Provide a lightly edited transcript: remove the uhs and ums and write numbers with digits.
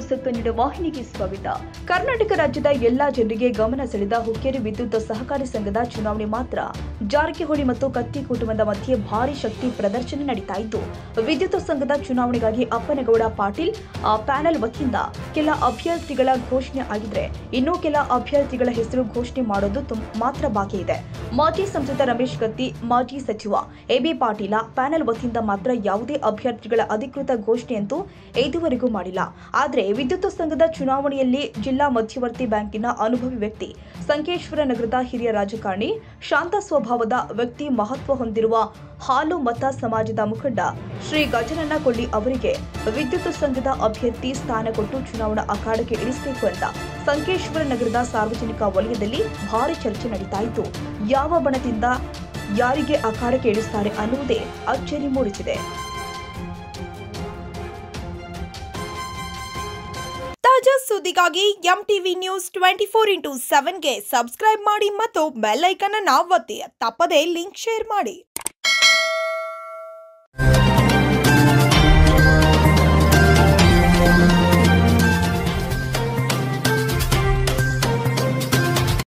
News Kannada ವಾಹಿನಿಗೆ ಸ್ವಾಗತ. ಕರ್ನಾಟಕ ರಾಜ್ಯದ ಎಲ್ಲಾ ಜನರಿಗೆ ಗಮನ ಸೆಳೆದ ಹುಕ್ಕೇರಿ ವಿದ್ಯುತ್ ಸಹಕಾರಿ ಸಂಘದ ಚುನಾವಣೆ ಮಾತ್ರ ಜಾರಕಿಹೊಳಿ ಮತ್ತು ಕತ್ತಿ ಕುಟುಂಬದ ಮಧ್ಯೆ ಭಾರಿ ಶಕ್ತಿ ಪ್ರದರ್ಶನ ನಡೀತಾ ಇದ್ದು, ವಿದ್ಯುತ್ ಸಂಘದ ಚುನಾವಣೆಗಾಗಿ ಅಪ್ಪನಗೌಡ ಪಾಟೀಲ್ ಪ್ಯಾನೆಲ್ ವತಿಯಿಂದ ಕೆಲ ಅಭ್ಯರ್ಥಿಗಳ ಘೋಷಣೆ ಆಗಿದ್ರೆ ಇನ್ನೂ ಕೆಲ ಅಭ್ಯರ್ಥಿಗಳ ಹೆಸರು ಘೋಷಣೆ ಮಾಡೋದು ಮಾತ್ರ ಬಾಕಿ ಇದೆ. ಮಾಜಿ ಸಂಸದ ರಮೇಶ್ ಕತ್ತಿ, ಮಾಜಿ ಸಚಿವ ಎಬಿ ಪಾಟೀಲ ಪ್ಯಾನೆಲ್ ವತಿಯಿಂದ ಮಾತ್ರ ಯಾವುದೇ ಅಭ್ಯರ್ಥಿಗಳ ಅಧಿಕೃತ ಘೋಷಣೆಯಂತೂ ಇದುವರೆಗೂ ಮಾಡಿಲ್ಲ. ಆದರೆ ವಿದ್ಯುತ್ ಸಂಘದ ಚುನಾವಣೆಯಲ್ಲಿ ಜಿಲ್ಲಾ ಮಧ್ಯವರ್ತಿ ಬ್ಯಾಂಕಿನ ಅನುಭವಿ ವ್ಯಕ್ತಿ, ಸಂಕೇಶ್ವರ ನಗರದ ಹಿರಿಯ ರಾಜಕಾರಣಿ, ಶಾಂತ ಸ್ವಭಾವದ ವ್ಯಕ್ತಿ, ಮಹತ್ವ ಹೊಂದಿರುವ ಹಾಲು ಮತ ಸಮಾಜದ ಮುಖಂಡ ಶ್ರೀ ಗಜನನ್ನ ಕೊಳ್ಳಿ ಅವರಿಗೆ ವಿದ್ಯುತ್ ಸಂಘದ ಅಭ್ಯರ್ಥಿ ಸ್ಥಾನ ಕೊಟ್ಟು ಚುನಾವಣಾ ಅಖಾಡಕ್ಕೆ ಇಳಿಸಬೇಕು ಅಂತ ಸಂಕೇಶ್ವರ ನಗರದ ಸಾರ್ವಜನಿಕ ವಲಯದಲ್ಲಿ ಭಾರಿ ಚರ್ಚೆ ನಡೀತಾ ಇತ್ತು. ಯಾವ ಬಣದಿಂದ ಯಾರಿಗೆ ಅಖಾಡಕ್ಕೆ ಇಳಿಸುತ್ತಾರೆ ಅನ್ನುವುದೇ ಅಚ್ಚರಿ ಮೂಡಿಸಿದೆ. ತಾಜಾ ಸುದ್ದಿಗಾಗಿ ಎಂಟಿವಿ ನ್ಯೂಸ್ 24x7ಗೆ ಸಬ್ಸ್ಕ್ರೈಬ್ ಮಾಡಿ ಮತ್ತು ಬೆಲ್ ಐಕಾನ್ ಅನ್ನು ಒತ್ತಿ. ತಪ್ಪದೇ ಲಿಂಕ್ ಶೇರ್ ಮಾಡಿ.